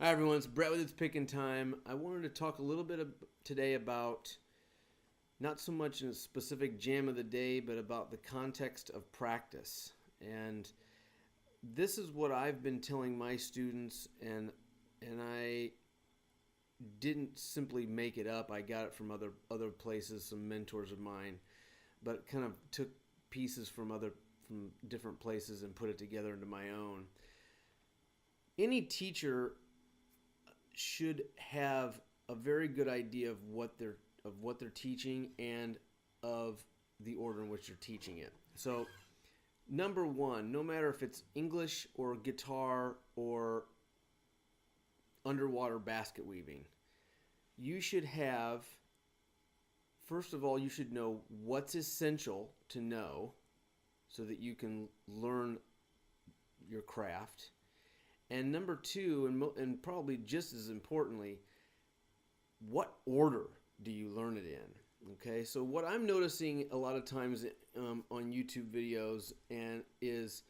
Hi everyone, it's Brett with It's Pickin' Time. I wanted to talk a little bit today about not so much a specific jam of the day, but about the context of practice. And this is what I've been telling my students, and I didn't simply make it up. I got it from other places, some mentors of mine, but kind of took pieces from different places and put it together into my own. Any teacher should have a very good idea of what they're teaching and of the order in which they're teaching it. So, number one, no matter if it's English or guitar or underwater basket weaving, you should have, first of all, you should know what's essential to know so that you can learn your craft. And number two, and probably just as importantly, what order do you learn it in? Okay, so what I'm noticing a lot of times on YouTube videos is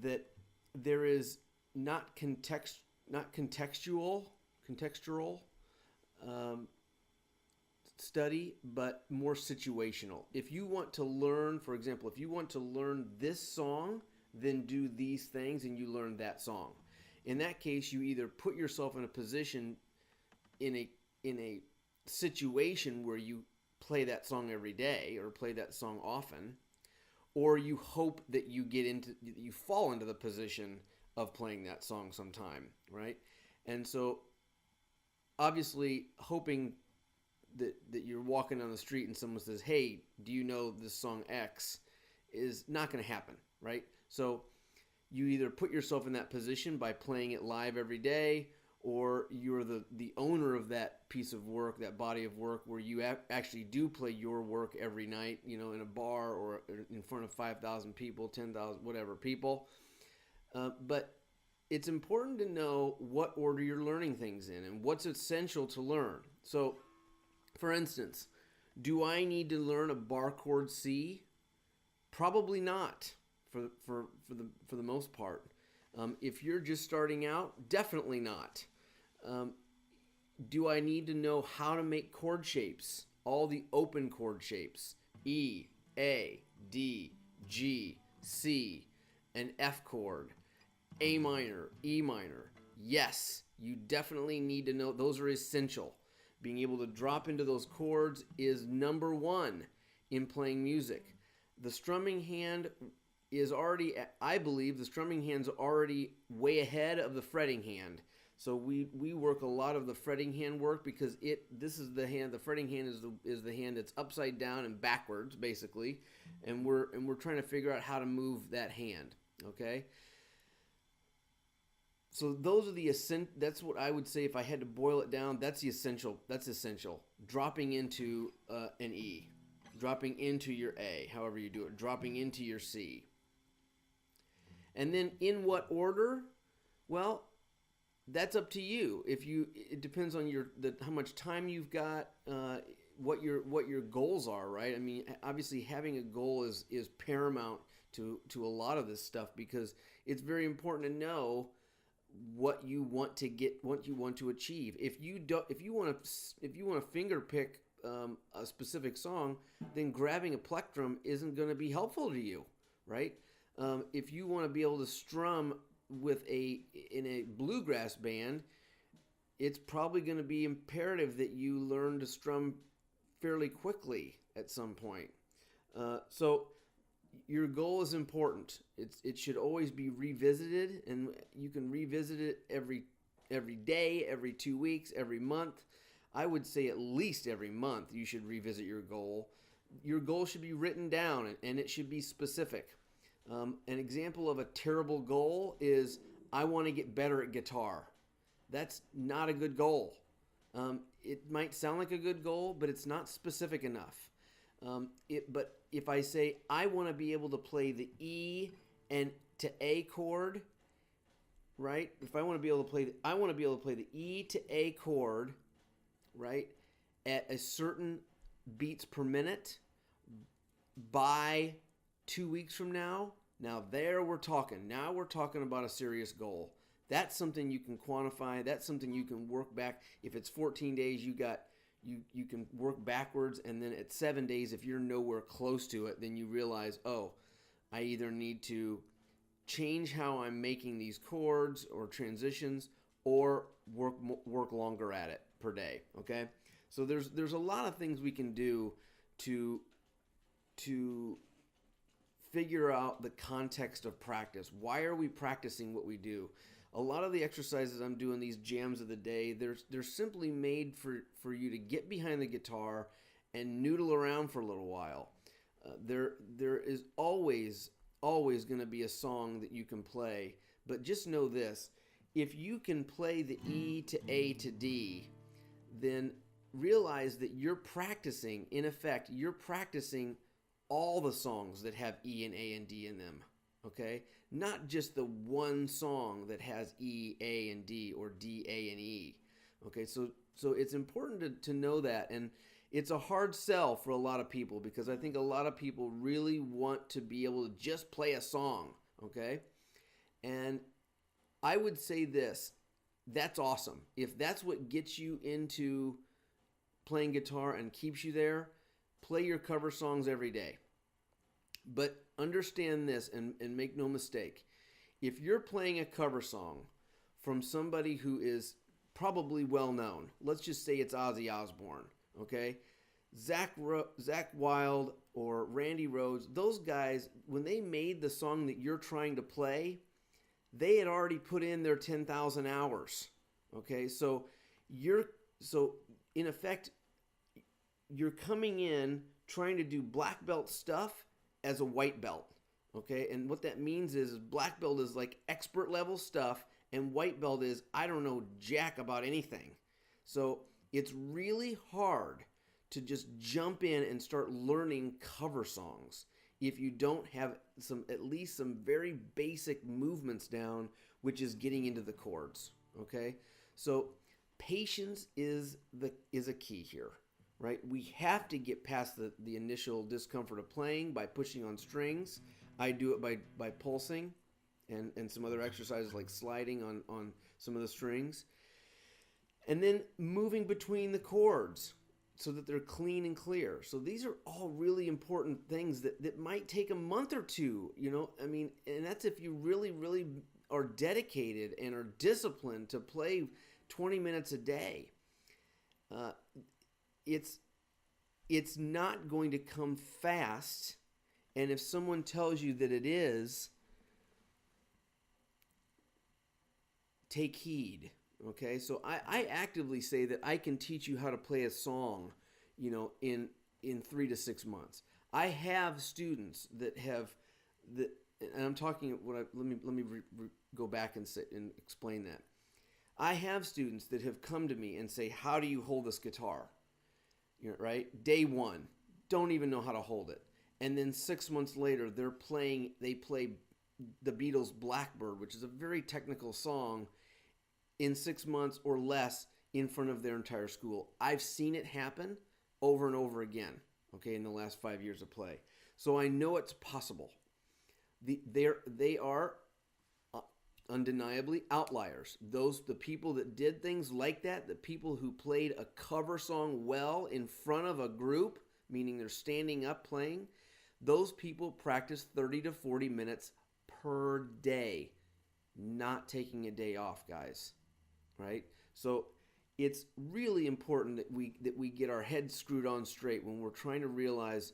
that there is not contextual study, but more situational. If you want to learn, for example, if you want to learn this song, then do these things and you learn that song. In that case, you either put yourself in a position in a situation where you play that song every day or play that song often, or you hope that you fall into the position of playing that song sometime, right? And so obviously hoping that you're walking down the street and someone says, "Hey, do you know this song X?" is not going to happen, right? So you either put yourself in that position by playing it live every day, or you're the owner of that piece of work, that body of work, where you actually do play your work every night, in a bar or in front of 5,000 people, 10,000, whatever people. But it's important to know what order you're learning things in and what's essential to learn. So, for instance, do I need to learn a bar chord C? Probably not. For the most part, if you're just starting out, definitely not. Do I need to know how to make chord shapes? All the open chord shapes: E, A, D, G, C, an F chord, A minor, E minor. Yes, you definitely need to know. Those are essential. Being able to drop into those chords is number one in playing music. The strumming hand is already, I believe, the strumming hand's already way ahead of the fretting hand. So we work a lot of the fretting hand work because this is the hand. The fretting hand is the hand that's upside down and backwards basically, and we're trying to figure out how to move that hand. Okay. So those are that's what I would say if I had to boil it down. That's the essential. That's essential. Dropping into an E, dropping into your A, however you do it, dropping into your C. And then in what order? Well, that's up to you. It depends on how much time you've got, what your goals are, right? I mean, obviously having a goal is paramount to a lot of this stuff because it's very important to know what you want to get, what you want to achieve. If you want to finger pick a specific song, then grabbing a plectrum isn't going to be helpful to you, right? If you want to be able to strum in a bluegrass band, it's probably going to be imperative that you learn to strum fairly quickly at some point. So your goal is important. It should always be revisited, and you can revisit it every day, every 2 weeks, every month. I would say at least every month you should revisit your goal. Your goal should be written down, and it should be specific. An example of a terrible goal is I want to get better at guitar. That's not a good goal. It might sound like a good goal, but it's not specific enough. But if I say I want to be able to play the E and to A chord, right? If I want to be able to play, I want to be able to play the E to A chord, right, at a certain beats per minute by 2 weeks from now. Now there we're talking. Now we're talking about a serious goal. That's something you can quantify. That's something you can work back. If it's 14 days, you can work backwards, and then at 7 days, if you're nowhere close to it, then you realize, oh, I either need to change how I'm making these chords or transitions, or work longer at it per day. Okay, so there's a lot of things we can do to figure out the context of practice. Why are we practicing what we do? A lot of the exercises I'm doing, these jams of the day, they're simply made for you to get behind the guitar and noodle around for a little while. There is always going to be a song that you can play, but just know this: if you can play the E to A to D, then realize that you're practicing. In effect, you're practicing all the songs that have E and A and D in them. Okay, not just the one song that has E, A, and D, or D, A, and E. Okay, so it's important to know that, and it's a hard sell for a lot of people, because I think a lot of people really want to be able to just play a song. Okay, and I would say this: that's awesome. If that's what gets you into playing guitar and keeps you there, play your cover songs every day. But understand this, and make no mistake. If you're playing a cover song from somebody who is probably well known, let's just say it's Ozzy Osbourne, okay? Zakk Wylde or Randy Rhoads, those guys, when they made the song that you're trying to play, they had already put in their 10,000 hours, okay? So in effect, you're coming in trying to do black belt stuff as a white belt, okay? And what that means is black belt is like expert level stuff, and white belt is I don't know jack about anything. So it's really hard to just jump in and start learning cover songs if you don't have at least some very basic movements down, which is getting into the chords, okay? So patience is a key here. Right? We have to get past the initial discomfort of playing by pushing on strings. I do it by pulsing and some other exercises like sliding on some of the strings. And then moving between the chords so that they're clean and clear. So these are all really important things that might take a month or two, and that's if you really, really are dedicated and are disciplined to play 20 minutes a day. It's not going to come fast, and if someone tells you that it is, take heed. Okay, so I actively say that I can teach you how to play a song, in 3 to 6 months. I have students that have that, and I'm talking. Let me go back and explain that. I have students that have come to me and say, "How do you hold this guitar?" Right? Day one, don't even know how to hold it. And then 6 months later, they play the Beatles' Blackbird, which is a very technical song, in 6 months or less in front of their entire school. I've seen it happen over and over again, okay, in the last 5 years of play. So I know it's possible. They are undeniably outliers. The people that did things like that, the people who played a cover song well in front of a group, meaning they're standing up playing, those people practice 30 to 40 minutes per day, not taking a day off, guys, right? So it's really important that we get our heads screwed on straight when we're trying to realize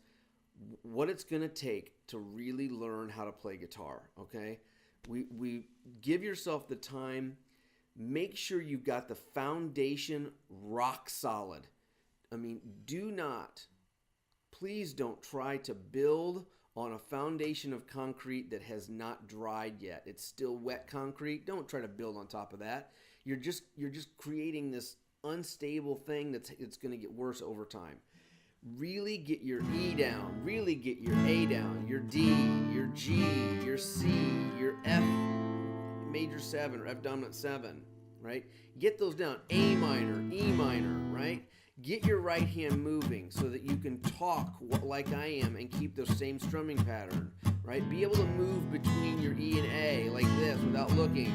what it's going to take to really learn how to play guitar, okay? We give yourself the time. Make sure you've got the foundation rock solid. Please don't try to build on a foundation of concrete that has not dried yet. It's still wet concrete. Don't try to build on top of that. You're just creating this unstable thing that's going to get worse over time. Really get your E down, really get your A down, your D, your G, your C, your F major 7 or F dominant 7, right? Get those down. A minor, E minor, right? Get your right hand moving so that you can talk like I am and keep the same strumming pattern, right? Be able to move between your E and A like this without looking.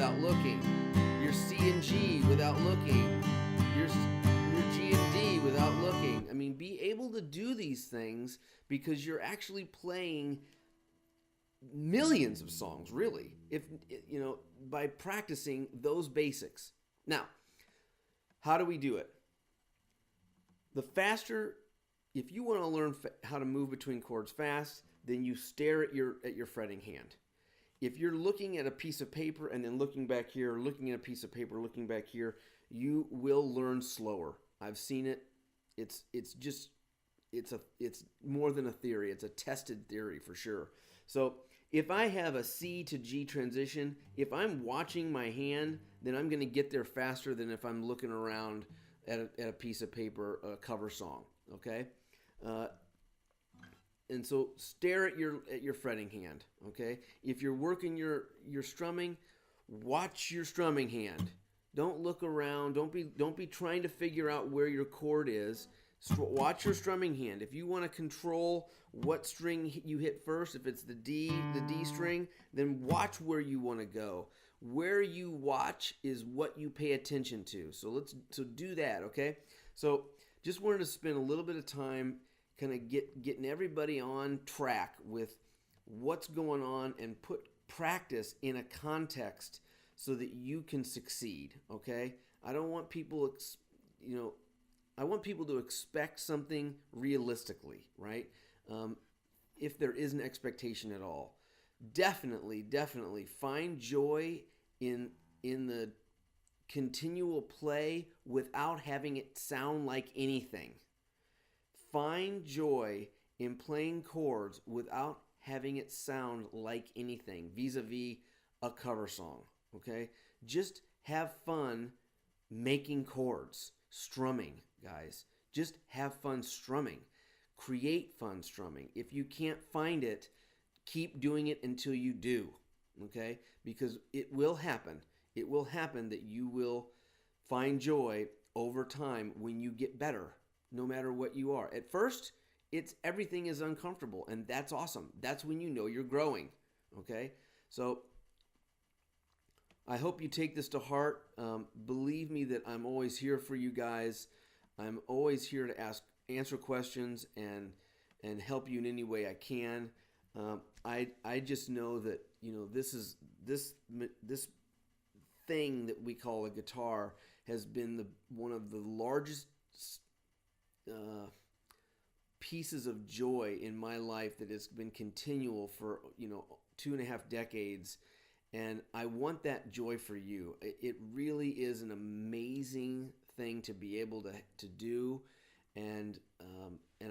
without looking, your C and G without looking, your G and D without looking. I mean, be able to do these things because you're actually playing millions of songs, really, if you know, by practicing those basics. Now, how do we do it? The faster, if you want to learn how to move between chords fast, then you stare at your fretting hand. If you're looking at a piece of paper and then looking back here, looking at a piece of paper, looking back here, you will learn slower. I've seen it. It's more than a theory. It's a tested theory for sure. So if I have a C to G transition, if I'm watching my hand, then I'm going to get there faster than if I'm looking around at a piece of paper, a cover song. Okay. And so stare at your fretting hand, okay? If you're working your strumming, watch your strumming hand. Don't look around. Don't be trying to figure out where your chord is. Watch your strumming hand. If you want to control what string you hit first, if it's the D string, then watch where you want to go. Where you watch is what you pay attention to. So do that, okay? So just wanted to spend a little bit of time kind of getting everybody on track with what's going on and put practice in a context so that you can succeed, okay? I don't want people, I want people to expect something realistically, right? If there is an expectation at all. Definitely find joy in the continual play without having it sound like anything. Find joy in playing chords without having it sound like anything vis-a-vis a cover song, okay? Just have fun making chords, strumming, guys. Just have fun strumming. Create fun strumming. If you can't find it, keep doing it until you do, okay? Because it will happen. It will happen that you will find joy over time when you get better. No matter what you are. At first, everything is uncomfortable, and that's awesome. That's when you know you're growing, okay? So I hope you take this to heart. Believe me that I'm always here for you guys. I'm always here to answer questions and help you in any way I can. I just know that, this thing that we call a guitar has been one of the largest pieces of joy in my life that has been continual for 2.5 decades, and I want that joy for you. It really is an amazing thing to be able to do, and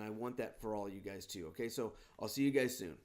I want that for all you guys too. Okay, so I'll see you guys soon.